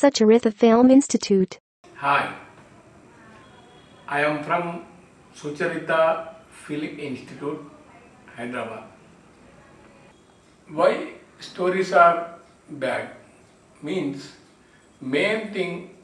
Sucharitha Film Institute. Hi, I am from Sucharitha Film Institute, Hyderabad. Why stories are bad means main thing,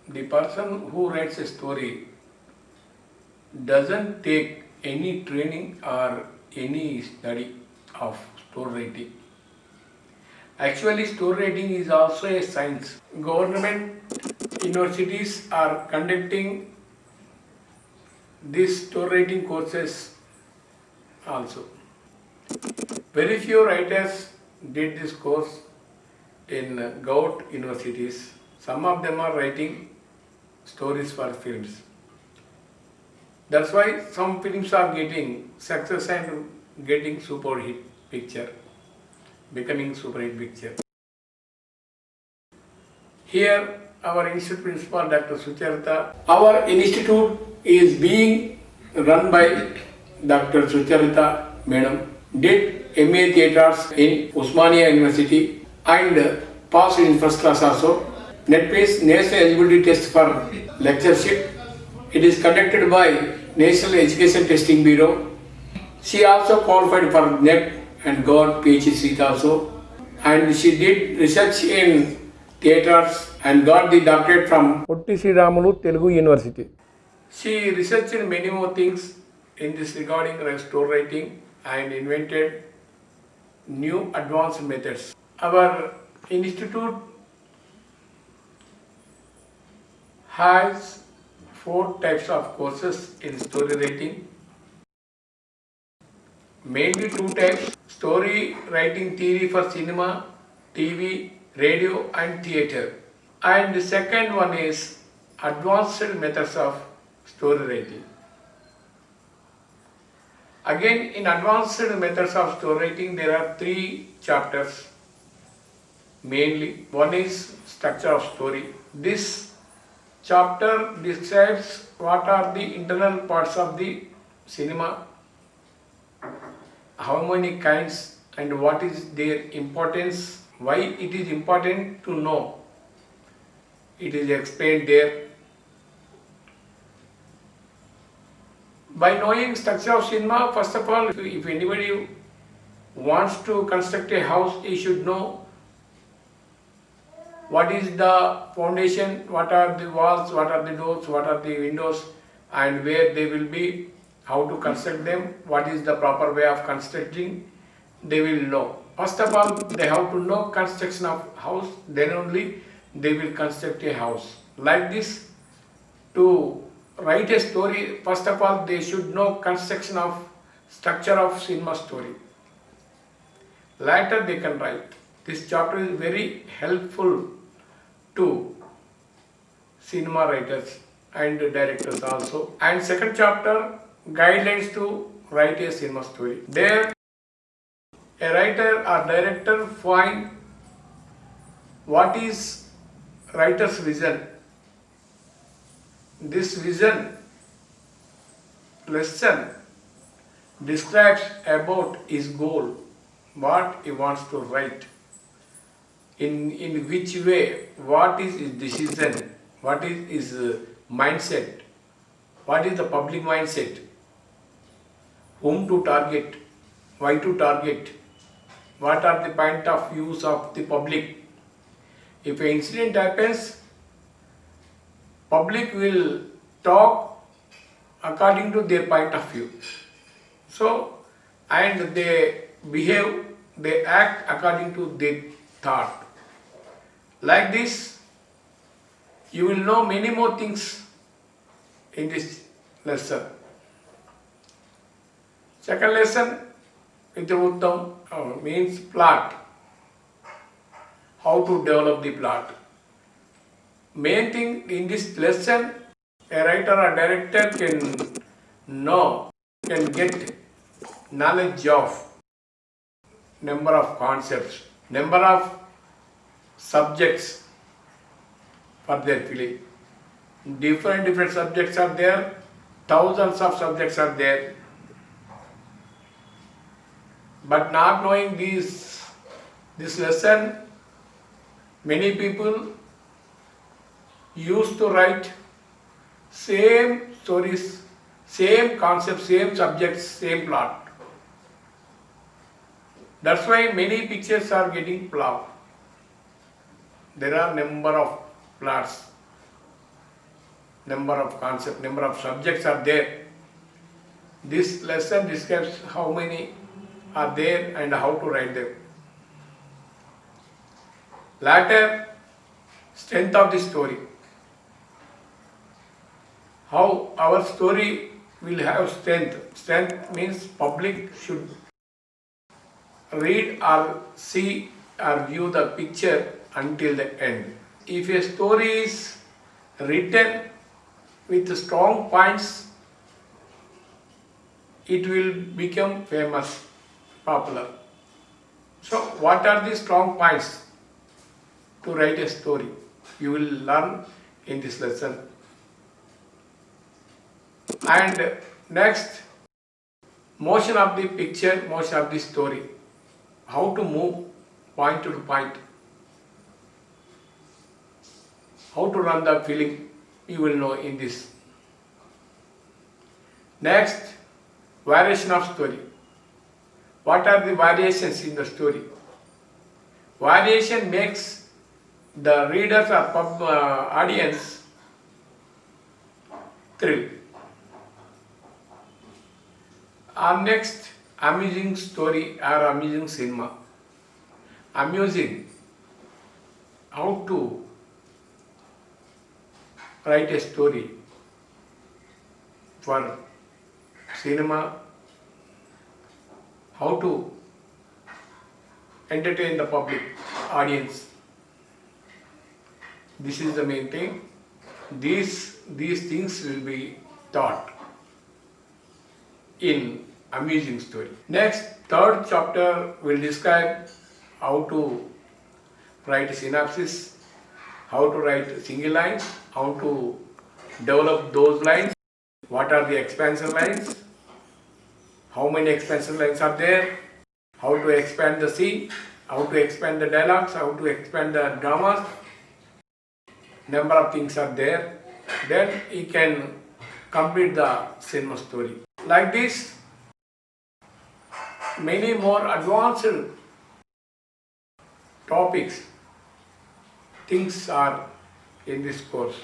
the person who writes a story doesn't take any training or any study of story writing. Actually, story writing is also a science. Government universities are conducting these story writing courses also. Very few writers did this course in Gout universities. Some of them are writing stories for films. That's why some films are getting success and getting super hit picture, becoming super hit picture. Here, our institute principal, Dr. Sucharitha. Our institute is being run by Dr. Sucharitha Madam. Did MA Theatres in Osmania University and passed in first class also. NET-based National Eligibility Test for Lectureship. It is conducted by National Education Testing Bureau. She also qualified for NET and got PhD seat also. And she did research in theatres and got the doctorate from Potti Sriramulu Telugu University. She researched many more things in this regarding story writing and invented new advanced methods. Our institute has 4 types of courses in story writing. Mainly 2 types: story writing theory for cinema, TV, radio and theatre. And the second one is advanced methods of story writing. Again, in advanced methods of story writing, there are 3 chapters mainly. One is structure of story. This chapter describes what are the internal parts of the cinema, how many kinds and what is their importance, why it is important to know. It is explained there. By knowing structure of cinema, first of all, if anybody wants to construct a house, he should know what is the foundation, what are the walls, what are the doors, what are the windows, and where they will be, how to construct them, what is the proper way of constructing, they will know. First of all, they have to know construction of house, then only they will construct a house. Like this, to write a story, first of all, they should know construction of structure of cinema story. Later they can write. This chapter is very helpful to cinema writers and directors also. And second chapter, guidelines to write a cinema story. There, a writer or director find what is writer's vision. This vision lesson describes about his goal, what he wants to write, in which way, what is his decision, what is his mindset, what is the public mindset, whom to target, why to target, what are the point of views of the public. If an incident happens, public will talk according to their point of view. So, and they behave, they act according to their thought. Like this, you will know many more things in this lesson. Second lesson, Vitavuttam means plot. How to develop the plot. Main thing in this lesson, a writer or director can know, can get knowledge of number of concepts, number of subjects for their film. Different subjects are there, thousands of subjects are there. But not knowing this lesson, many people used to write same stories, same concept, same subjects, same plot. That's why many pictures are getting flop. There are number of plots, number of concepts, number of subjects are there. This lesson describes how many are there and how to write them. Latter, strength of the story. How our story will have strength. Strength means public should read or see or view the picture until the end. If a story is written with strong points, it will become famous, popular. So, what are the strong points to write a story? You will learn in this lesson. And next, motion of the picture, motion of the story. How to move point to point. How to run the film, you will know in this. Next, variation of story. What are the variations in the story? Variation makes the readers or audience thrill. And next, amusing story or amusing cinema. Amusing. How to write a story for cinema, how to entertain the public audience. This is the main thing. These things will be taught in amusing story. Next, third chapter will describe how to write a synopsis, how to write single lines, how to develop those lines, what are the expansion lines, how many expansion lines are there, how to expand the scene, how to expand the dialogues, how to expand the dramas. Number of things are there. Then you can complete the cinema story. Like this, many more advanced topics, things are in this course.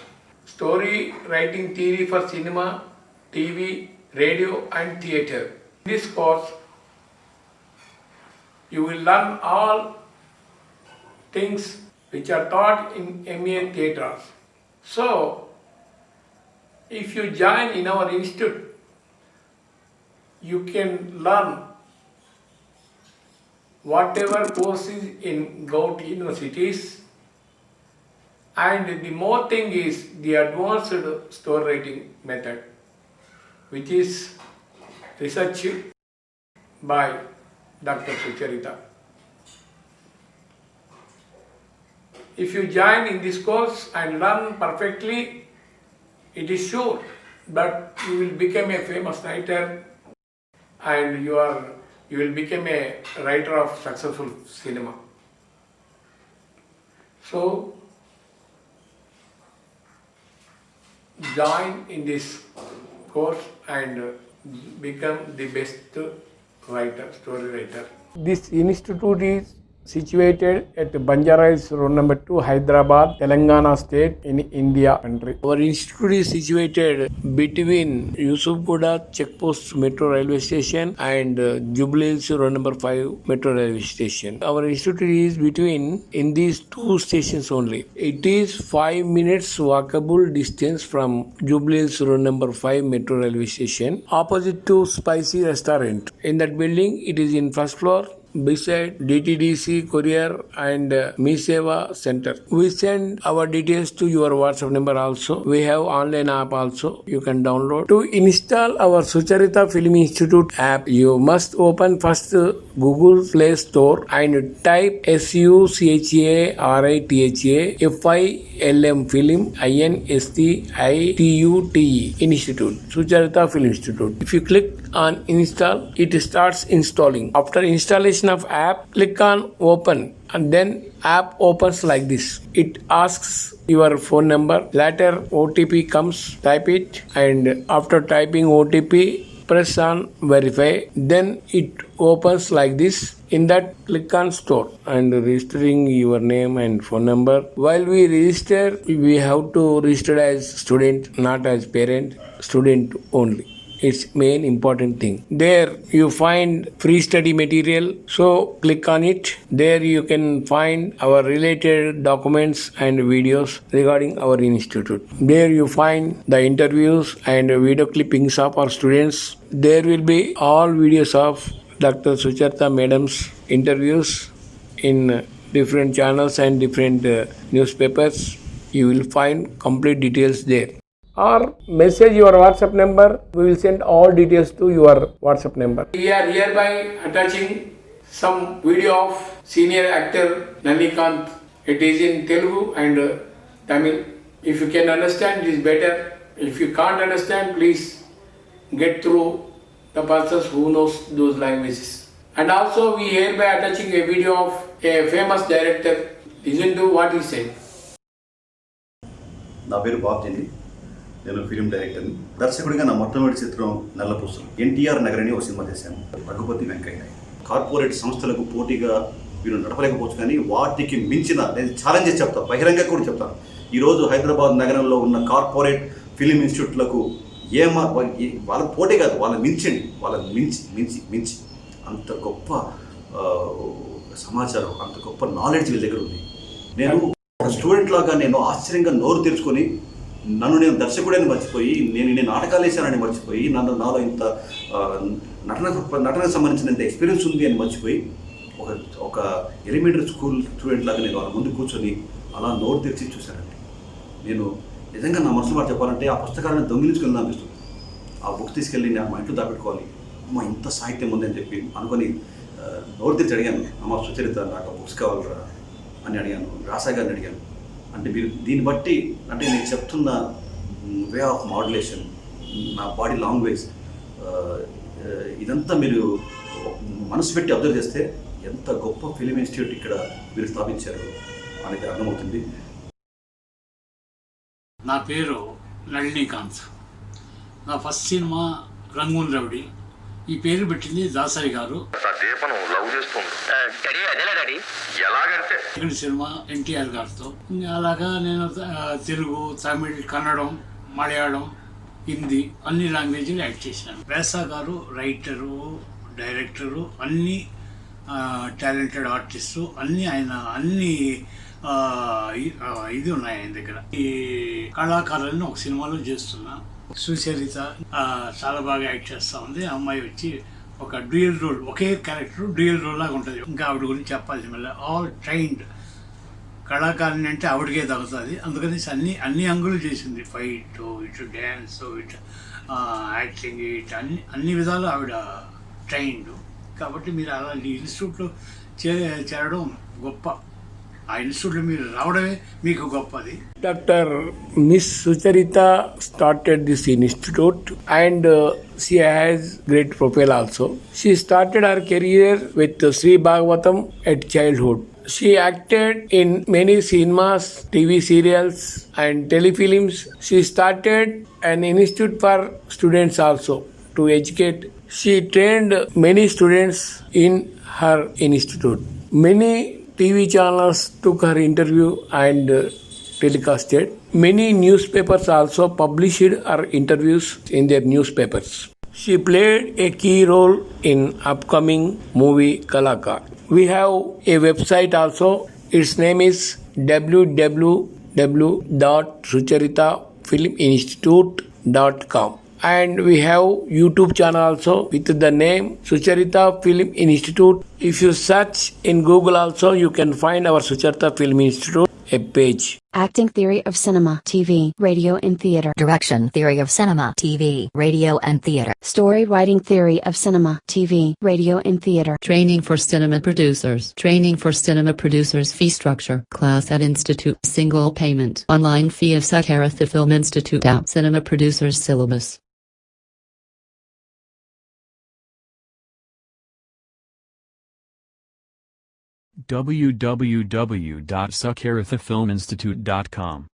Story writing theory for cinema, TV, radio and theatre. In this course, you will learn all things which are taught in MA theatres. So, if you join in our institute, you can learn whatever courses in government universities, and the more thing is the advanced story writing method, which is researched by Dr. Sucharita. If you join in this course and learn perfectly, it is sure that you will become a famous writer and you will become a writer of successful cinema. So, join in this course and become the best writer, story writer. This institute is situated at Banjara Hills Road number 2, Hyderabad, Telangana state in India country. Our institute is situated between Yusufguda Checkpost Metro Railway Station and Jubilee Hills Road number 5 Metro Railway Station. Our institute is between in these two stations only. It is 5 minutes walkable distance from Jubilee Hills Road number 5 Metro Railway Station, opposite to Spicy Restaurant. In that building, it is in first floor, beside DTDC Courier and Me Seva Center. We send our details to your WhatsApp number also. We have online app also. You can download. To install our Sucharita Film Institute app, you must open first Google Play Store and type SUCHARITHA FILM Film INSTITUTE Institute, Sucharita Film Institute. If you click on install, it starts installing. After installation of app, click on open and then app opens like this. It asks your phone number. Later OTP comes, type it, and after typing OTP, press on verify. Then it opens like this. In that, click on store and registering your name and phone number. While we register, we have to register as student, not as parent, student only. It's main important thing. There you find free study material, so click on it. There you can find our related documents and videos regarding our institute. There you find the interviews and video clippings of our students. There will be all videos of Dr. Sucharita Madam's interviews in different channels and different newspapers. You will find complete details there. Or message your WhatsApp number. We will send all details to your WhatsApp number. We are hereby attaching some video of senior actor Nanikant. It is in Telugu and Tamil. If you can understand, it is better. If you can't understand, please get through the persons who knows those languages. And also we hereby attaching a video of a famous director. Listen to what he said. నా పేరు బాబ్జీ, నేను film డైరెక్టర్ని. దర్శకుడిగా నా మొట్టమొదటి చిత్రం నల్లపూసలు. ఎన్టీఆర్ నగరని ఒక cinema చేశాను. రఘుపతి వెంకయ్య. కార్పొరేట్ సంస్థలకు పోటీగా వీరు నడపలేకపోవచ్చు, కానీ వాటికి మించిన నేను ఛాలెంజ్ చేసి చెప్తాను, బహిరంగ కూడా చెప్తాను. ఈరోజు హైదరాబాద్ నగరంలో ఉన్న కార్పొరేట్ ఫిలిం ఇన్స్టిట్యూట్లకు వాళ్ళ పోటీ కాదు, వాళ్ళని మించండి, వాళ్ళని మించి అంత గొప్ప సమాచారం, అంత గొప్ప నాలెడ్జ్ వీళ్ళ దగ్గర ఉంది. నేను ఒక స్టూడెంట్ లాగా నేను ఆశ్చర్యంగా నోరు తెరుచుకొని నేను దర్శకుడని మర్చిపోయి, నేను నాటకాలు వేసానని మర్చిపోయి, నాలో ఇంత నటనకు సంబంధించిన ఇంత ఎక్స్పీరియన్స్ ఉంది అని మర్చిపోయి, ఒక ఎలిమెంటరీ స్కూల్ స్టూడెంట్ లాగా నేను వాళ్ళ ముందు కూర్చొని అలా నోరు తెరిచి చూశానండి. నేను నిజంగా నా మనసులో మాట చెప్పాలంటే ఆ పుస్తకాలను దొంగిలించుకెళ్ళి అనిపిస్తుంది. ఆ బుక్ తీసుకెళ్ళి నేను మా ఇంట్లో దాపెట్టుకోవాలి, అమ్మ ఇంత సాహిత్యం ఉందని చెప్పి అనుకొని నోరు తెరిచి అడిగాను, అమ్మ సుచరిత నాకు బుక్స్ కావాలరా అని అడిగాను, రాసా గారిని అడిగాను. అంటే మీరు దీన్ని బట్టి, అంటే నేను చెప్తున్న వే ఆఫ్ మాడ్యులేషన్, నా బాడీ లాంగ్వేజ్, ఇదంతా మీరు మనసు పెట్టి అబ్జర్వ్ చేస్తే ఎంత గొప్ప ఫిలిం ఇన్స్టిట్యూట్ ఇక్కడ మీరు స్థాపించారు అనేది అర్థమవుతుంది. నా పేరు నళినీకాంత్. నా ఫస్ట్ సినిమా రంగూన్ రౌడీ. ఈ పేరు పెట్టింది దాసరి గారు. సెకండ్ సినిమా ఎన్టీఆర్ గారితో. అలాగా నేను తెలుగు, తమిళ్, కన్నడం, మలయాళం, హిందీ అన్ని లాంగ్వేజ్లు యాక్ట్ చేశాను. వేసా గారు రైటరు, డైరెక్టరు, అన్ని టాలెంటెడ్ ఆర్టిస్టు, అన్ని ఇది ఉన్నాయి ఆయన దగ్గర. ఈ కళాకారులను ఒక సినిమాలో చేస్తున్నా. సుచరిత చాలా బాగా యాక్ట్ చేస్తూ ఉంది. ఆ అమ్మాయి వచ్చి ఒక డ్యూయల్ రోల్, ఒకే క్యారెక్టర్ డ్యూయల్ రోల్ లాగా ఉంటుంది. ఇంకా ఆవిడ గురించి చెప్పాల్సి మళ్ళీ ఆల్ ట్రైన్డ్ కళాకారిణి అంటే ఆవిడకే తగ్గుతుంది. అందుకని అన్ని అంగులు చేసింది. ఫైట్, ఇటు డ్యాన్స్, ఇటు యాక్టింగ్, ఇటు అన్ని విధాలు ఆవిడ ట్రైన్డ్. కాబట్టి మీరు అలాంటి ఇన్స్టిట్యూట్లో చేరడం గొప్ప. ఆ ఇన్స్టిట్యూట్లో మీరు రావడమే మీకు గొప్పది. Dr. Miss Sucharita started this institute and she has great profile also. She started her career with Sri Bhagavatam at childhood. She acted in many cinemas, TV serials and telefilms. She started an institute for students also to educate. She trained many students in her institute. Many TV channels took her interview and telecasted. Many newspapers also published her interviews in their newspapers. She played a key role in upcoming movie Kalakar. We have a website also. Its name is www.sucharitafilminstitute.com. And we have YouTube channel also with the name Sucharita Film Institute. If you search in Google also, you can find our Sucharita Film Institute a page. Acting theory of cinema, TV, radio and theater. Direction theory of cinema, TV, radio and theater. Story writing theory of cinema, TV, radio and theater. Training for cinema producers. Training for cinema producers. Fee structure. Class at Institute. Single payment. Online fee of Sucharita Film Institute. App. Cinema producers syllabus. www.succarithafilminstitute.com